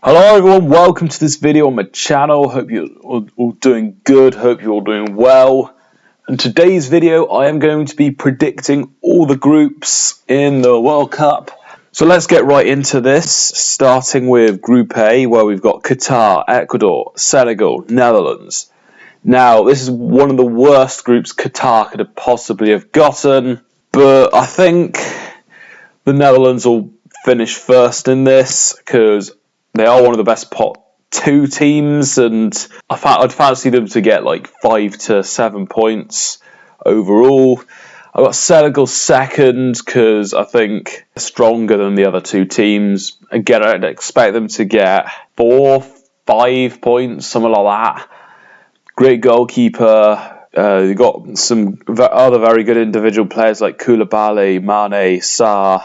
Hello everyone, welcome to this video on my channel. Hope you're all doing good, hope you're all doing well. In today's video I am going to be predicting all the groups in the World Cup. So let's get right into this, starting with Group A, where we've got Qatar, Ecuador, Senegal, Netherlands. Now this is one of the worst groups Qatar could have possibly have gotten, but I think the Netherlands will finish first in this because they are one of the best pot 2 teams, and I'd fancy them to get like 5 to 7 points overall. I've got Senegal second because I think they're stronger than the other 2 teams. Again, I'd expect them to get 4, 5 points, something like that. Great goalkeeper. You've got some other very good individual players like Koulibaly, Mane, Sarr,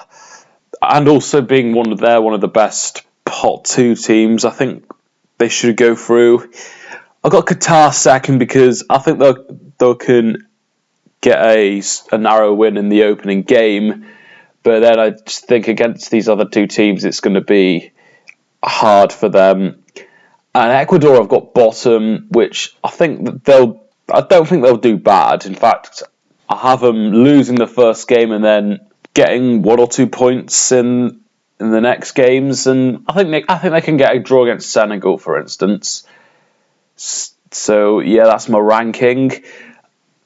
and also being one of the best pot 2 teams. I think they should go through. I've got Qatar second because I think they can get a narrow win in the opening game, but then I just think against these other 2 teams it's going to be hard for them. And Ecuador I've got bottom, which I don't think they'll do bad. In fact, I have them losing the first game and then getting 1 or 2 points in the next games, and I think they can get a draw against Senegal, for instance. So yeah, that's my ranking.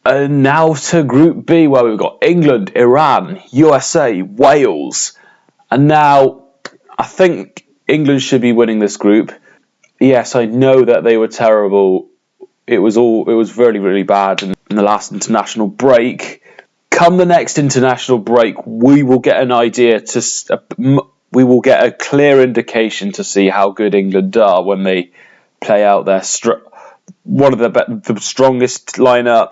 And now to Group B, where we've got England, Iran, USA, Wales, and now I think England should be winning this group. Yes, I know that they were terrible. It was really, really bad in the last international break. Come the next international break, we will get an idea we will get a clear indication to see how good England are when they play out their one of the strongest lineup,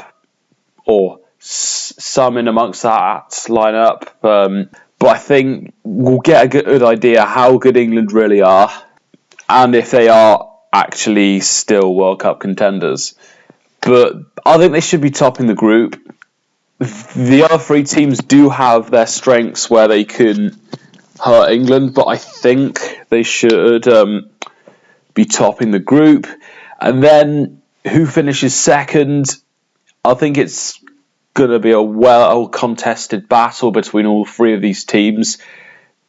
or some in amongst that lineup. But I think we'll get a good idea how good England really are, and if they are actually still World Cup contenders. But I think they should be topping the group. The other 3 teams do have their strengths where they can hurt England, but I think they should be topping the group. And then who finishes second? I think it's going to be a well-contested battle between all 3 of these teams.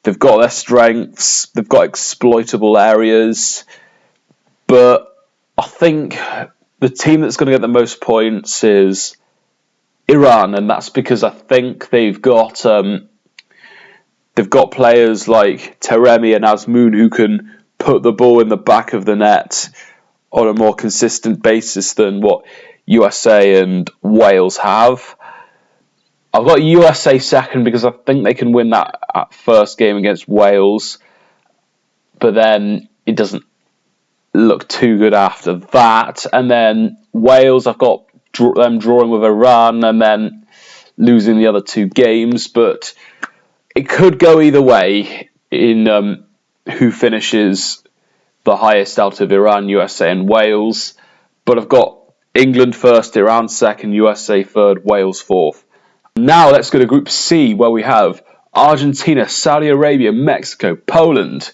They've got their strengths, they've got exploitable areas, but I think the team that's going to get the most points is Iran, and that's because I think they've got players like Taremi and Azmoun who can put the ball in the back of the net on a more consistent basis than what USA and Wales have. I've got USA second because I think they can win that first game against Wales, but then it doesn't look too good after that. And then Wales, I've got them drawing with Iran and then losing the other 2 games, but it could go either way in who finishes the highest out of Iran, USA and Wales. But I've got England first, Iran second, USA third, Wales fourth. Now let's go to Group C, where we have Argentina, Saudi Arabia, Mexico, Poland.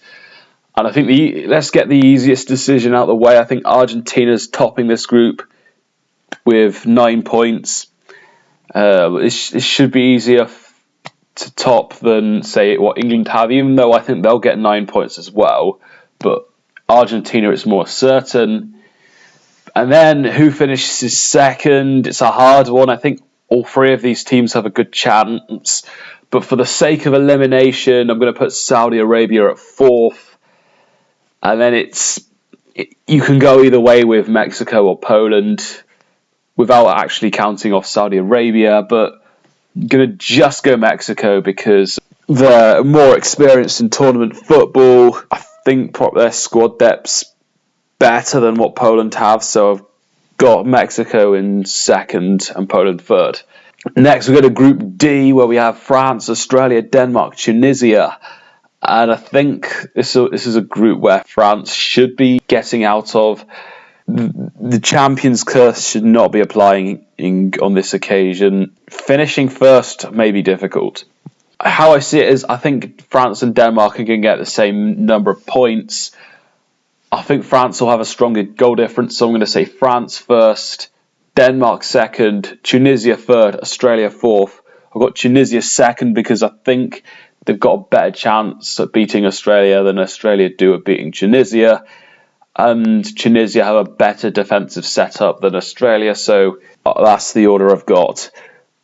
And I think let's get the easiest decision out of the way. I think Argentina's topping this group with 9 points. It should be easier to top than, say, what England have, even though I think they'll get 9 points as well. But Argentina is more certain. And then who finishes second? It's a hard one. I think all 3 of these teams have a good chance. But for the sake of elimination, I'm going to put Saudi Arabia at 4th. And then you can go either way with Mexico or Poland without actually counting off Saudi Arabia, but I'm going to just go Mexico because they're more experienced in tournament football. I think their squad depth's better than what Poland have, so I've got Mexico in second and Poland third. Next, we go to Group D, where we have France, Australia, Denmark, Tunisia. And I think this is a group where France should be getting out of. The champions curse should not be applying on this occasion. Finishing first may be difficult. How I see it is I think France and Denmark are going to get the same number of points. I think France will have a stronger goal difference, so I'm going to say France first, Denmark second, Tunisia third, Australia fourth. I've got Tunisia second because I think they've got a better chance at beating Australia than Australia do at beating Tunisia. And Tunisia have a better defensive setup than Australia, so that's the order I've got.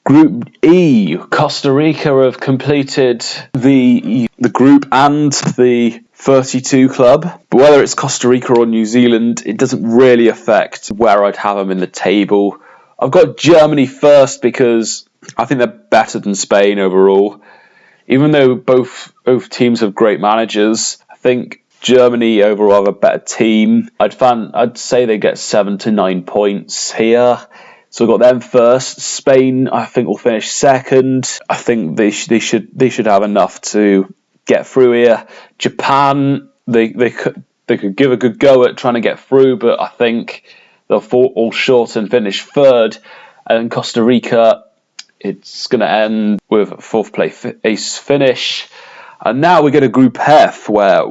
Group E, Costa Rica have completed the group and the 32 club. But whether it's Costa Rica or New Zealand, it doesn't really affect where I'd have them in the table. I've got Germany first because I think they're better than Spain overall. Even though both teams have great managers, I think Germany overall have a better team. I'd say they get 7 to 9 points here. So we've got them first. Spain, I think, will finish second. I think they should have enough to get through here. Japan, they could give a good go at trying to get through, but I think they'll fall all short and finish third. And Costa Rica, it's going to end with a fourth place finish. And now we get a Group F, where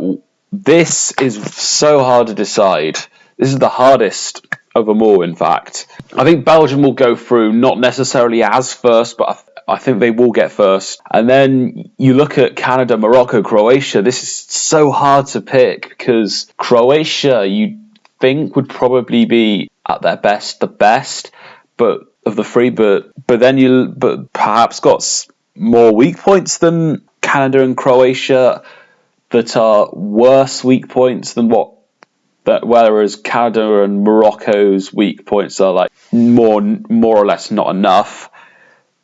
this is so hard to decide. This is the hardest of them all, in fact. I think Belgium will go through, not necessarily as first, but I think they will get first. And then you look at Canada, Morocco, Croatia. This is so hard to pick because Croatia, you think, would probably be at their best, the best, but of the three, but perhaps got more weak points than Canada and Croatia that are worse weak points than whereas Canada and Morocco's weak points are like more or less not enough.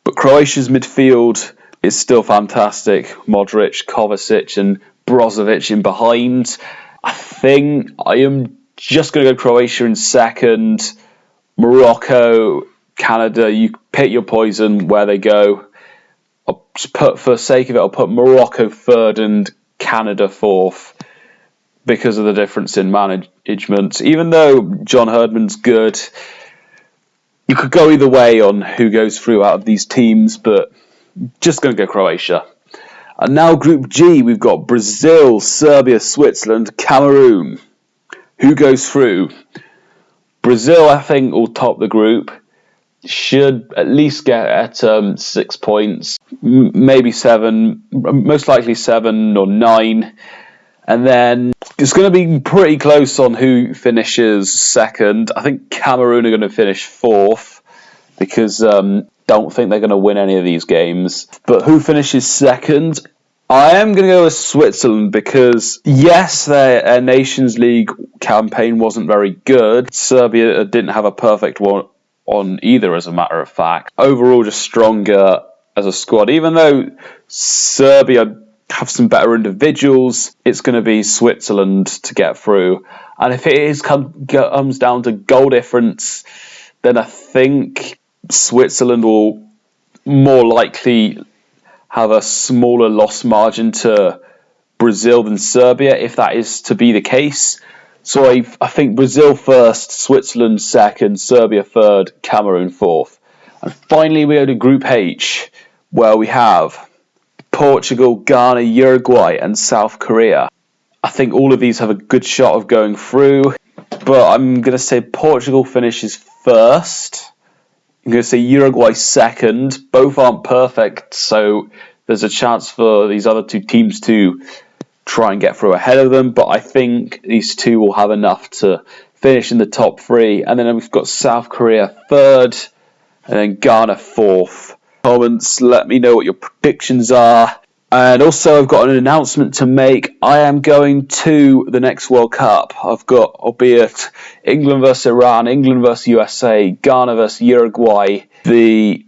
But Croatia's midfield is still fantastic. Modric, Kovacic and Brozovic in behind. I think I am just going to go Croatia in second. Morocco, Canada, you pick your poison where they go. For sake of it, I'll put Morocco third and Canada fourth because of the difference in management. Even though John Herdman's good, you could go either way on who goes through out of these teams, but just going to go Croatia. And now Group G, we've got Brazil, Serbia, Switzerland, Cameroon. Who goes through? Brazil, I think, will top the group. Should at least get at 6 points, maybe 7, most likely 7 or 9. And then it's going to be pretty close on who finishes second. I think Cameroon are going to finish fourth because don't think they're going to win any of these games. But who finishes second? I am going to go with Switzerland because, yes, their Nations League campaign wasn't very good. Serbia didn't have a perfect one on either, as a matter of fact. Overall, just stronger as a squad. Even though Serbia have some better individuals, it's going to be Switzerland to get through. And if it comes down to goal difference, then I think Switzerland will more likely have a smaller loss margin to Brazil than Serbia, if that is to be the case. So I think Brazil first, Switzerland second, Serbia third, Cameroon fourth. And finally we go to Group H, where we have Portugal, Ghana, Uruguay and South Korea. I think all of these have a good shot of going through, but I'm going to say Portugal finishes first. I'm going to say Uruguay second. Both aren't perfect, so there's a chance for these other two teams to try and get through ahead of them, but I think these two will have enough to finish in the top 3. And then we've got South Korea third, and then Ghana fourth. Comments, let me know what your predictions are. And also, I've got an announcement to make. I am going to the next World Cup. I'll be at England versus Iran, England versus USA, Ghana versus Uruguay, whoever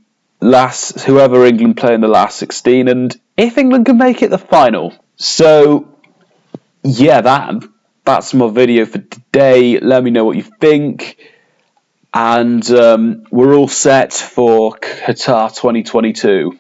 England play in the last 16, and if England can make it the final. So, yeah, that's my video for today. Let me know what you think. And we're all set for Qatar 2022.